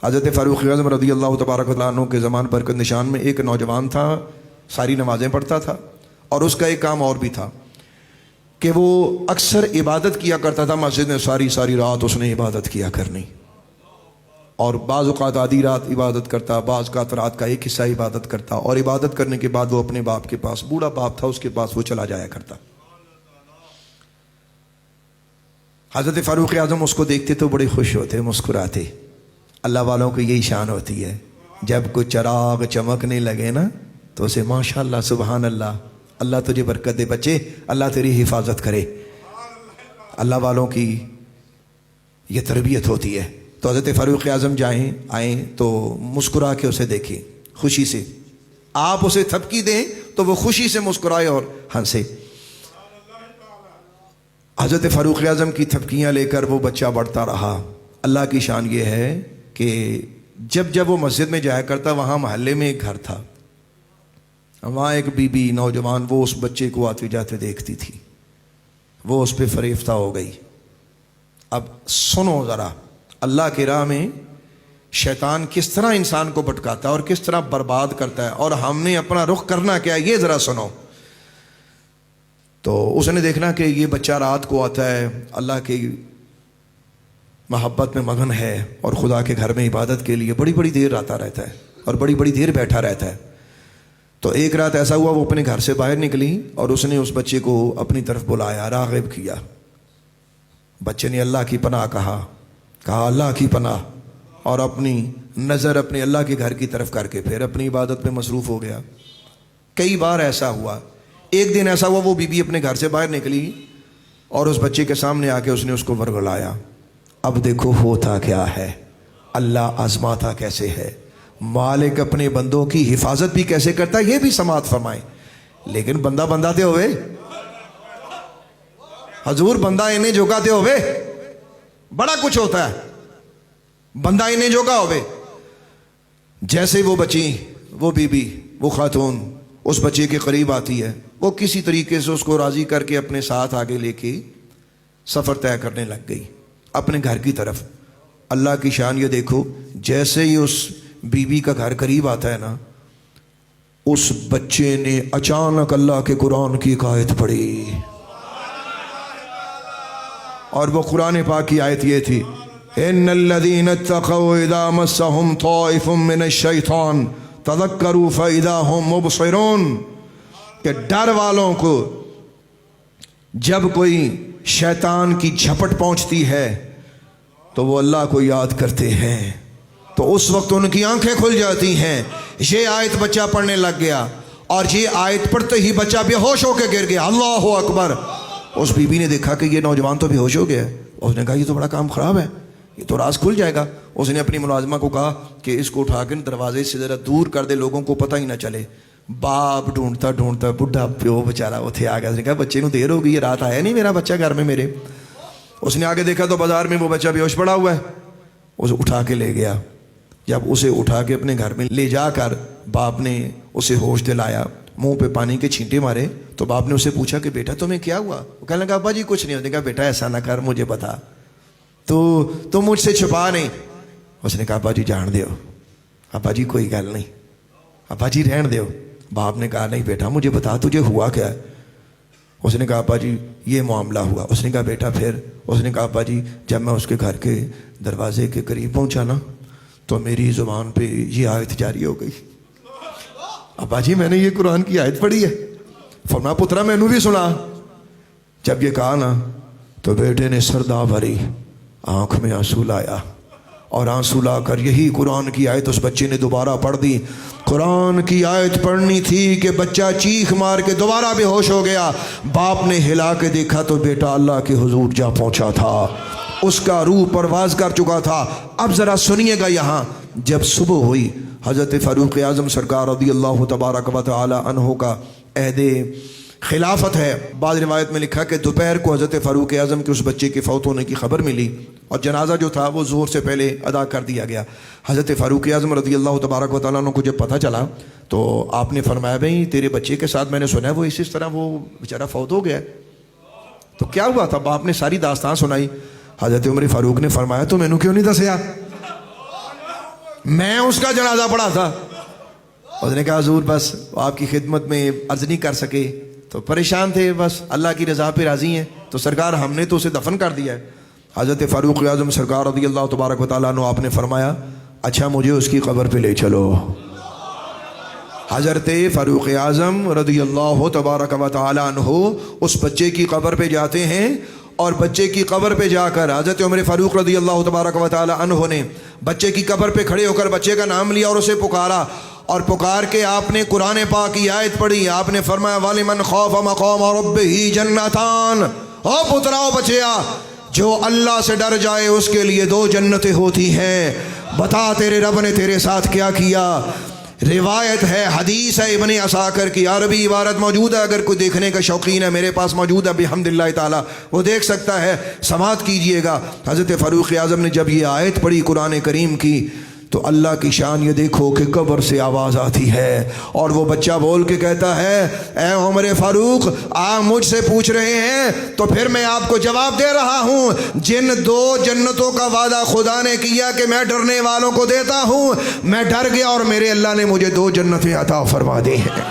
حضرت فاروق اعظم رضی اللہ تبارک و تعالیٰ عنہ کے زمان برکت نشان میں ایک نوجوان تھا، ساری نمازیں پڑھتا تھا، اور اس کا ایک کام اور بھی تھا کہ وہ اکثر عبادت کیا کرتا تھا مسجد میں، ساری رات اس نے عبادت کیا کرنی، اور بعض اوقات آدھی رات عبادت کرتا، بعض اوقات رات کا ایک حصہ عبادت کرتا، اور عبادت کرنے کے بعد وہ اپنے باپ کے پاس، بوڑھا باپ تھا اس کے پاس، وہ چلا جایا کرتا۔ حضرت فاروق اعظم اس کو دیکھتے تو بڑے خوش ہوتے، مسکراتے۔ اللہ والوں کو یہی شان ہوتی ہے، جب کوئی چراغ چمکنے لگے نا تو اسے ماشاءاللہ سبحان اللہ، اللہ تجھے برکت دے بچے، اللہ تیری حفاظت کرے۔ اللہ والوں کی یہ تربیت ہوتی ہے۔ تو حضرت فاروق اعظم آئیں تو مسکرا کے اسے دیکھیں خوشی سے، آپ اسے تھپکی دیں تو وہ خوشی سے مسکرائے اور ہنسے۔ حضرت فاروق اعظم کی تھپکیاں لے کر وہ بچہ بڑھتا رہا۔ اللہ کی شان یہ ہے کہ جب وہ مسجد میں جایا کرتا، وہاں محلے میں ایک گھر تھا، وہاں ایک بی بی نوجوان وہ اس بچے کو آتے جاتے دیکھتی تھی، وہ اس پہ فریفتہ ہو گئی۔ اب سنو ذرا، اللہ کی راہ میں شیطان کس طرح انسان کو بھٹکاتا ہے اور کس طرح برباد کرتا ہے، اور ہم نے اپنا رخ کرنا کیا ہے یہ ذرا سنو۔ تو اس نے دیکھنا کہ یہ بچہ رات کو آتا ہے، اللہ کی محبت میں مگن ہے، اور خدا کے گھر میں عبادت کے لیے بڑی دیر آتا رہتا ہے اور بڑی دیر بیٹھا رہتا ہے۔ تو ایک رات ایسا ہوا، وہ اپنے گھر سے باہر نکلی اور اس نے اس بچے کو اپنی طرف بلایا، راغب کیا۔ بچے نے اللہ کی پناہ کہا اللہ کی پناہ، اور اپنی نظر اپنے اللہ کے گھر کی طرف کر کے پھر اپنی عبادت میں مصروف ہو گیا۔ کئی بار ایسا ہوا۔ ایک دن ایسا ہوا، وہ بی بی اپنے گھر سے باہر نکلی اور اس بچے کے سامنے آ کے اس نے اس کو ورگلایا۔ اب دیکھو ہوتا کیا ہے، اللہ آزماتا کیسے ہے، مالک اپنے بندوں کی حفاظت بھی کیسے کرتا ہے، یہ بھی سماعت فرمائے۔ لیکن بندہ تے ہوئے حضور، بندہ انہیں جھکاتے ہوئے بڑا کچھ ہوتا ہے، بندہ انہیں جھکا ہوئے۔ جیسے وہ بچی، وہ بی بی، وہ خاتون اس بچے کے قریب آتی ہے، وہ کسی طریقے سے اس کو راضی کر کے اپنے ساتھ آگے لے کے سفر طے کرنے لگ گئی اپنے گھر کی طرف۔ اللہ کی شان یہ دیکھو، جیسے ہی اس بی بی کا گھر قریب آتا ہے نا، اس بچے نے اچانک اللہ کے قرآن کی ایک آیت پڑھی، اور وہ قرآن پاک کی آیت یہ تھی، ان الذین اتقوا اذا مسهم طائف من الشیطان تذکروا فاذا هم مبصرون، کہ ڈر والوں کو جب کوئی شیطان کی جھپٹ پہنچتی ہے تو وہ اللہ کو یاد کرتے ہیں، تو اس وقت ان کی آنکھیں کھل جاتی ہیں۔ یہ آیت بچہ پڑھنے لگ گیا، اور یہ آیت پڑھتے ہی بچہ بے ہوش ہو کے گر گیا۔ اللہ اکبر۔ اس بی بی نے دیکھا کہ یہ نوجوان تو بے ہوش ہو گیا ہے، اس نے کہا یہ تو بڑا کام خراب ہے، یہ تو راز کھل جائے گا۔ اس نے اپنی ملازمہ کو کہا کہ اس کو اٹھا کے دروازے سے ذرا دور کر دے، لوگوں کو پتہ ہی نہ چلے۔ باپ ڈھونڈتا بڈھا پیو بیچارہ اتھے آ گیا۔ اس نے کہا بچے نو دیر ہو گئی، یہ رات آیا نہیں میرا بچہ گھر میں میرے۔ اس نے آگے دیکھا تو بازار میں وہ بچہ بے ہوش پڑا ہوا ہے، اسے اٹھا کے لے گیا۔ جب اسے اٹھا کے اپنے گھر میں لے جا کر باپ نے اسے ہوش دلایا، منہ پہ پانی کے چھینٹے مارے، تو باپ نے اسے پوچھا کہ بیٹا تمہیں کیا ہوا؟ وہ کہنے لگا ابا جی کچھ نہیں۔ اس نے کہا بیٹا ایسا نہ کر، مجھے بتا، تو مجھ سے چھپا نہیں۔ اس نے کہا ابا جی جان دیو، ابا جی کوئی گل نہیں، ابا جی رہن دیو۔ باپ نے کہا نہیں بیٹا مجھے بتا تجھے ہوا کیا ہے؟ اس نے کہا ابا جی یہ معاملہ ہوا۔ اس نے کہا بیٹا پھر؟ اس نے کہا ابا جی جب میں اس کے گھر کے دروازے کے قریب پہنچا نا تو میری زبان پہ یہ آیت جاری ہو گئی۔ ابا جی میں نے یہ قرآن کی آیت پڑھی ہے۔ فرمایا پترا میں نے بھی سنا۔ جب یہ کہا نا تو بیٹے نے سردا بھری، آنکھ میں آنسو لایا، اور آنسو لا کر یہی قرآن کی آیت اس بچے نے دوبارہ پڑھ دی۔ قرآن کی آیت پڑھنی تھی کہ بچہ چیخ مار کے دوبارہ بے ہوش ہو گیا۔ باپ نے ہلا کے دیکھا تو بیٹا اللہ کے حضور جا پہنچا تھا، اس کا روح پرواز کر چکا تھا۔ اب ذرا سنیے گا، یہاں جب صبح ہوئی، حضرت فاروق اعظم سرکار رضی اللہ تبارک و تعالی عنہ کا عہد خلافت ہے۔ بعض روایت میں لکھا کہ دوپہر کو حضرت فاروق اعظم کے اس بچے کے فوت ہونے کی خبر ملی، اور جنازہ جو تھا وہ ظہر سے پہلے ادا کر دیا گیا۔ حضرت فاروق اعظم رضی اللہ تبارک و تعالیٰ عنہ کو جب پتہ چلا تو آپ نے فرمایا بھئی تیرے بچے کے ساتھ میں نے سنا ہے وہ اس طرح وہ بیچارہ فوت ہو گیا ہے، تو کیا ہوا تھا؟ باپ نے ساری داستان سنائی۔ حضرت عمر فاروق نے فرمایا تو مینوں کیوں نہیں دسیا؟ میں اس کا جنازہ پڑھا تھا۔ اس نے کہا حضور بس آپ کی خدمت میں عرض نہیں کر سکے، تو پریشان تھے، بس اللہ کی رضا پہ راضی ہیں، تو سرکار ہم نے تو اسے دفن کر دیا ہے۔ حضرت فاروق اعظم سرکار رضی اللہ تبارک و تعالیٰ عنہ آپ نے فرمایا اچھا مجھے اس کی قبر پہ لے چلو۔ حضرت فاروق اعظم رضی اللہ تبارک و تعالیٰ عنہ اس بچے کی قبر پہ جاتے ہیں، اور بچے کی قبر پہ جا کر حضرت عمر فاروق رضی اللہ تبارک و تعالیٰ عنہ نے بچے کی قبر پہ کھڑے ہو کر بچے کا نام لیا اور اسے پکارا، اور پکار کے آپ نے قرآن پاک کی آیت پڑھی۔ آپ نے فرمایا وَلِمَنْ خَافَ مَقَامَ رَبِّهِ جَنَّتَانِ، او پتراؤ بچیا، جو اللہ سے ڈر جائے اس کے لیے 2 جنتیں ہوتی ہیں۔ بتا تیرے رب نے تیرے ساتھ کیا کیا۔ روایت ہے، حدیث ہے ابن عساکر کی، عربی عبارت موجود ہے، اگر کوئی دیکھنے کا شوقین ہے میرے پاس موجود ہے بحمداللہ تعالی، وہ دیکھ سکتا ہے، سماعت کیجئے گا۔ حضرت فاروق اعظم نے جب یہ آیت پڑھی قرآن کریم کی تو اللہ کی شان یہ دیکھو کہ قبر سے آواز آتی ہے، اور وہ بچہ بول کے کہتا ہے اے عمر فاروق آپ مجھ سے پوچھ رہے ہیں تو پھر میں آپ کو جواب دے رہا ہوں، جن 2 جنتوں کا وعدہ خدا نے کیا کہ میں ڈرنے والوں کو دیتا ہوں، میں ڈر گیا اور میرے اللہ نے مجھے 2 جنتیں عطا فرما دی ہیں۔